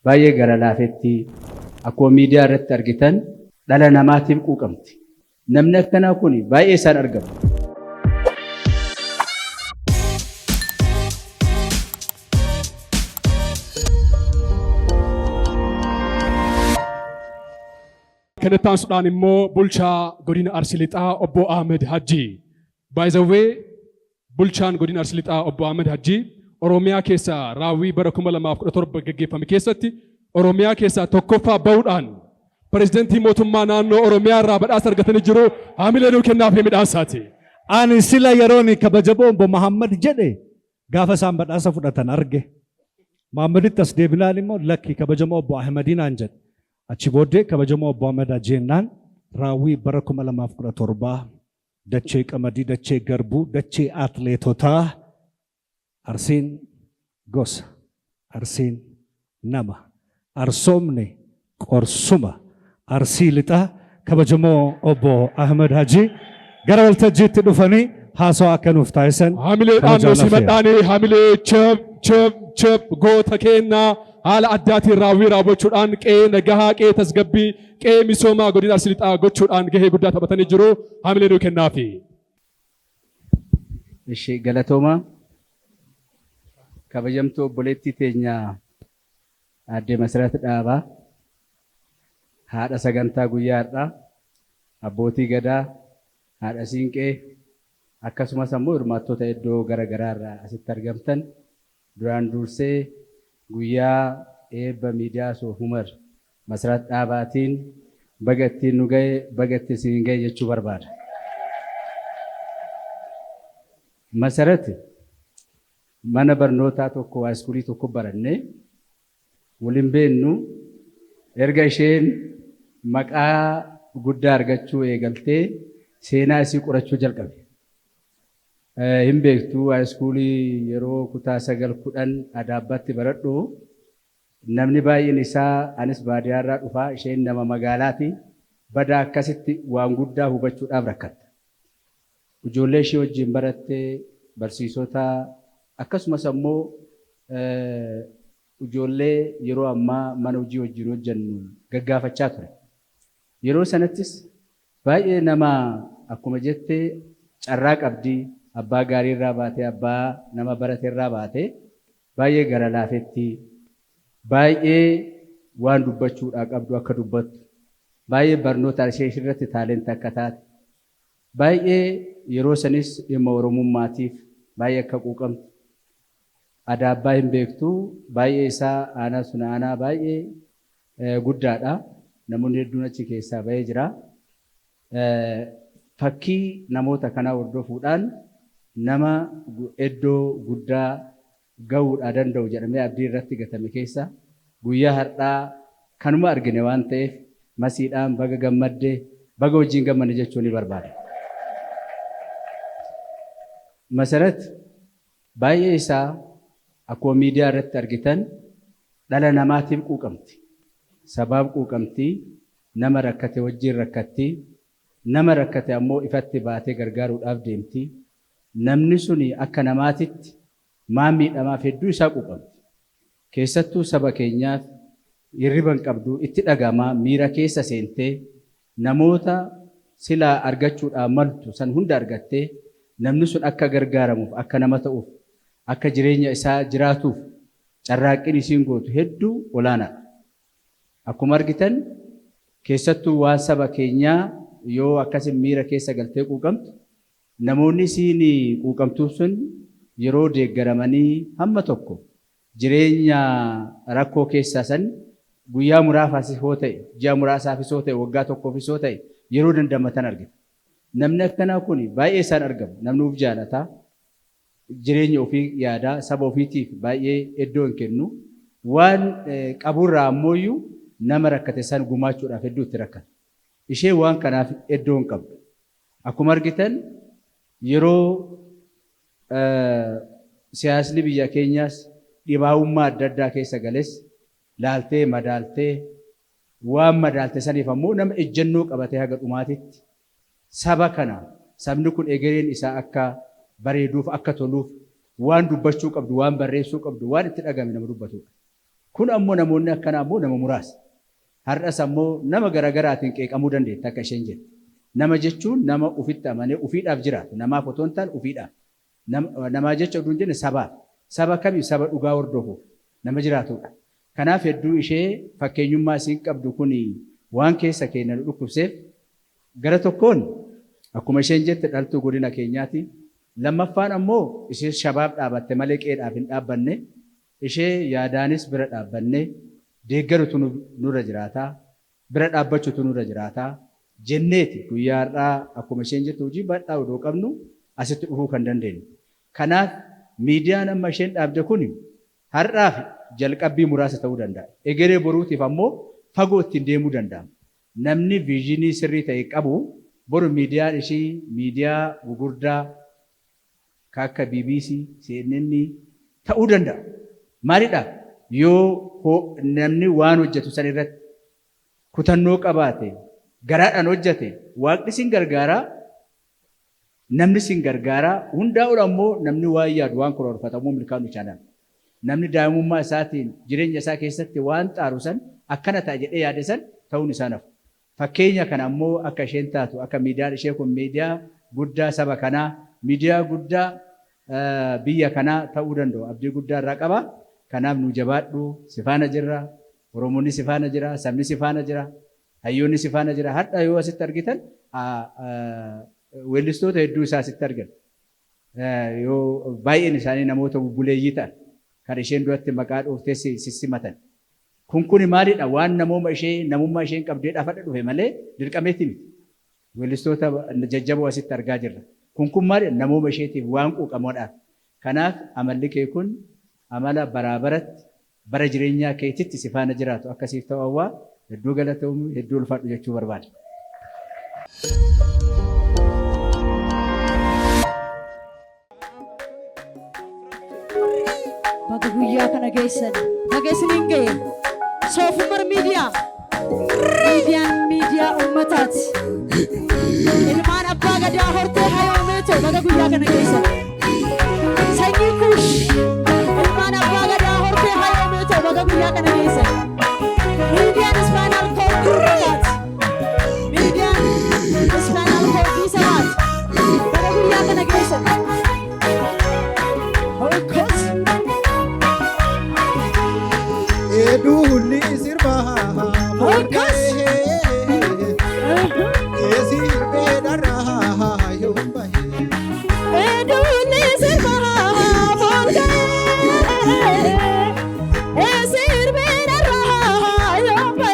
baay'ee gara laafetti akkuma miidiyaa irratti argitan dhala namaatiif quuqamti. Namni akkanaa kun baay'ee isaan argamu. Kanattaan Sudhaan immoo bulchaa godina Arsii Lixaa obbo Ahmed Hajji. By the way, bulchaan godina Arsii Lixaa obbo Ahmed Hajji Oromiyaa keessaa raawwii bara 2017 gaggeeffame keessatti Oromiyaa keessaa tokkoffaa bahuudhaan pirezidaantii mootummaa naannoo Oromiyaa irraa badhaasa argatanii jiru. Haamilee nuu kennaaf midhaan isaati. Ani sila yeroon kabajamoo obbo Muhammad jedhe gaafa isaan badhaasa fudhatan arge. Muhammaditti as deebinaan immoo lakki kabajamoo obbo Ahmedinaan jedhe. Achi booddee kabajamoo obbo Ahmed Hajjeenaan raawwii bara 2017 dachee qamadii, dachee garbuu, dachee atleetotaa Arsiin gosa, Arsiin nama, Arsoomne qorsuma, Arsii Lixaa kabajamoo obbo Ahmed Hajji gara waltajjiitti dhufanii haasawaa akka nuuf taasisan. Haamileedhaan nu simadhaanii haamilee chöp goota kennaa haala addaatiin raawwii raawwachuudhaan qe'ee nagahaa, qe'ee tasgabbii, qe'ee misoomaa godina Arsii Lixaa gochuudhaan gahee guddaa taphatanii jiru. Haamilee nuu kennaafi. Ishee galatooma kabajamtuu obboleettii teenya aadde Masrat Dhaabaa haadha sagantaa guyyaa har'aa abbootii gadaa haadha siinqee akkasumas ammoo hirmaattota iddoo garaagaraa irraa asitti argamtan duraan dursee guyyaa eebba miidiyaa Soof Umar Masrat Dhaabaatiin baga ittiin nu ga'e baga ittiin siin ga'e jechuu barbaada. Masarat mana barnootaa tokko haayiskuulii tokko barannee waliin beennu erga isheen maqaa guddaa argachuu eegaltee seenaa isii qorachuu jalqabe. Hin beektuu haayiskuulii yeroo kutaa 9-10 Adaabbaatti baradhu namni baay'een isaa anis baadiyyaa irraa dhufaa isheen nama magaalaati badaa akkasitti waan guddaa hubachuudhaaf rakkatta. Ijoollee ishee wajjin barattee barsiisota akkasumas ammoo ijoollee yeroo ammaa mana hojii wajjin hojjennu gaggaafachaa ture. Yeroo sanattis baay'ee nama akkuma jettee carraa qabdii abbaa gaarii irraa baatee abbaa nama barate irraa baatee baay'ee gara laafetti baay'ee waan dubbachuudhaa qabdu akka dubbattu baay'ee barnoota ishee irratti taalenta akka taate baay'ee yeroo sanis dhimma oromummaatiif baay'ee akka quuqamtu Adaabbaa hin beektuu baay'ee isaa aanaa sun aanaa baay'ee guddaadha. Namoonni hedduun achi keessaa bahee jira. Fakkii namoota kanaa hordofuudhaan nama iddoo guddaa ga'uudhaa danda'u jedhamee abdii irratti gatame keessa guyyaa har'aa kanuma argine waan ta'eef masiidhaan baga gammaddee baga wajjin gammanne jechuu ni barbaada. Masarat baay'ee isaa akkuma miidiyaa irratti argitan dhala namaatiif quuqamti. Sabaaf quuqamti nama rakkate wajjin rakkatti nama rakkate ammoo ifatti baatee gargaaruudhaaf deemti. Namni suni akka namaatitti maan miidhamaaf hedduu isaa quuqamti. Keessattuu saba keenyaaf hirriban qabdu itti dhagamaa miira keessa seentee namoota silaa argachuudhaaf maltu san hunda argattee namni sun akka gargaaramuuf akka nama ta'uuf akka jireenya isaa jiraatuuf carraaqqiin isiin gootu hedduu olaanaadha. Akkuma argitan keessattuu waan saba keenyaa yoo akkasin miira keessa galtee quuqamtu namoonni isiin quuqamtuuf sun yeroo deeggaramanii hamma tokko jireenya rakkoo keessaa san guyyaa muraasaafis hoo ta'e ji'a muraasaafis hoo ta'e waggaa tokkoofis hoo ta'e yeroo dandamatan argina. Namni akkanaa kun baay'ee isaan argamu. Namni uf jaalataa jireenya ofii yaadaa saba ofiitiif baay'ee iddoo hin kennu waan qaburraa ammoo nama rakkate san gumaachuudhaaf hedduu itti rakkata. Ishee waan kanaaf iddoo hin qabdu. Akkuma argitan yeroo siyaasni biyya keenyaas dhibaa'ummaa adda addaa keessa gales laaltee madaaltee waan madaalte saniif ammoo nama ejjennoo qabatee haga dhumaatitti saba kana sabni kun egereen isaa akka bareeduuf akka toluuf waan dubbachuu qabdu waan barreessuu qabdu waan itti dhagame nama dubbatudha. Kun ammoo namoonni akkanaa ammoo nama muraasa. Har'as ammoo nama garaagaraatiin qeeqamuu dandeetta akka isheen jettu. Nama jechuun nama ufitti amanee ufiidhaaf jiraatu. Namaaf otoo hin taane ufiidhaaf. Namaa jecha oduu hin jenne sabaaf. Saba kamii saba dhugaa hordofuuf nama jiraatudha. Kanaaf hedduu ishee fakkeenyummaa isiin qabdu kun waan keessa keenya nu dhukkubseef gara tokkoon akkuma isheen jette dhaltuu godina keenyaati. Lammaffaan ammoo ishee shabaab dhaabatte malee qeedhaaf hin dhaabbanne. Ishee yaadaanis bira dhaabbanne deeggarutu nurra jiraataa. Bira dhaabbachuutu nurra jiraataa. Jenneeti guyyaa har'aa akkuma isheen jettu hojii bal'aa odoo qabnu asitti dhufuu kan dandeenyu. Kanaaf miidiyaan amma isheen dhaabde kun har'aaf jalqabbii muraasa ta'uu danda'a. Egeree boruutiif ammoo fagoo ittiin deemuu danda'a. Namni viizinii sirrii ta'e qabu boru miidiyaan ishii miidiyaa gugurdaa akka BBC, CNN ta'uu danda'a. Maalidhaa? Yoo namni waan hojjetu san irratti kutannoo qabaate garaadhaan hojjete waaqni sin gargaaraa namni sin gargaaraa hundaa'uun ammoo namni waan yaadu waan kuroorfatamuu milkaa'u chaanaan. Namni daa'imummaa isaatiin jireenya isaa keessatti waan xaaru san akkana ta'a jedhee yaade san ta'uun isaa nafu. Fakkeenya kana ammoo akka isheen taatu akka miidiyaan ishee kun miidiyaa guddaa saba kanaa miidiyaa guddaa biyya kanaa ta'uu danda'u abdii guddaa irraa qaba. Kanaaf nu jabaadhu sifaana jirra Oromoonni sifaana jira sabni sifaana jira hayyoonni sifaana jira har'a yoo asitti argitan weellistoota hedduu isaa asitti argan yoo baay'een isaanii namoota bubbuleeyyii ta'an kan isheen duratti maqaa dhooftee sissimatan. Kun maalidha waan namummaa isheen qabdeedhaaf hadha dhufe malee dirqameetti miti. Weellistoota jajjaboo asitti argaa jirra. Kun maalidha namummaa isheetiif waan quuqamoodhaaf. Kanaaf amalli kee kun amala baraabaratti bara jireenyaa keetitti sifaana jiraatu akkasiif ta'u hawwaa hedduu galatoomuu hedduu ulfaadhu jechuu barbaada. Baga guyyaa kana geessan nageessiniin ga'e soofumar miidiyaan miidiyaa uummataati. Ilmaan abbaa gadaa hortee hayoomee ta'u baga guyyaa kana geessan. Sanyii kuush ilmaan abbaa gadaa hortee hayoomee ta'u baga guyyaa kana geessan. Miidiyaan ispaanaal koodii uummataati. Miidiyaan ispaanaal koodii sabaati. Baga guyyaa kana geessan. Eduli sirba Focus. Esi bedara yomba Eduli sirba Esir bedara yomba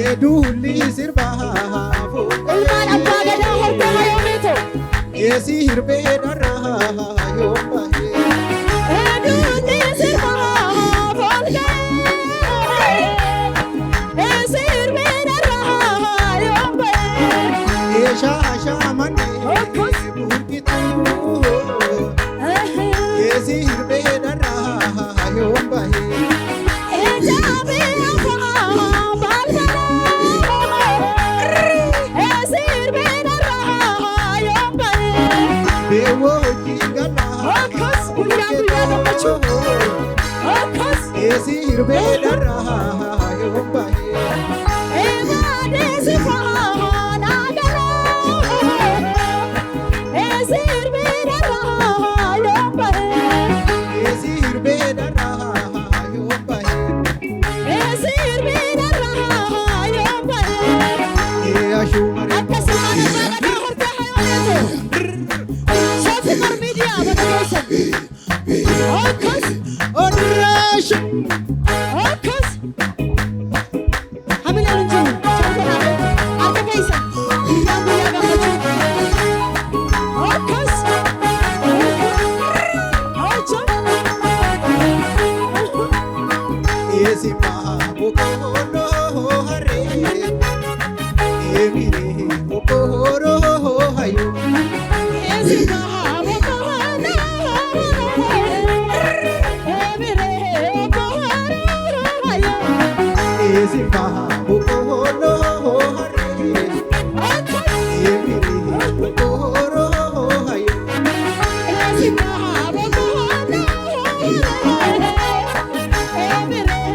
Eduli sirba Ilman abba gada horte hayometo Esi bedara yomba Eduli sirba Esir bedara yomba Esha mani burkitu Esi bedara yomba Ejabe afa balbala Esir bedara yomba Dewo jingala Okas guyyaa gammachu Okas Esi bedara yomba Emade sifana dara Esir bedara yomba Esi bedara yomba Esir bedara yomba Ashumare Akkasumana baga horte hayoneeto Soofumar miidiyaa baga geessan Okas Orash Okas Hamilaan hin jiru Akka keessa guyyaa gammachu Okas Ocha Esi bokoro hare Emire bokoro hayo Esi bahabo kohana Emire kohana hayo Esi bokoro hare Okas Emire bokoro hayo Esi bahabo kohana Emire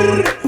Arr!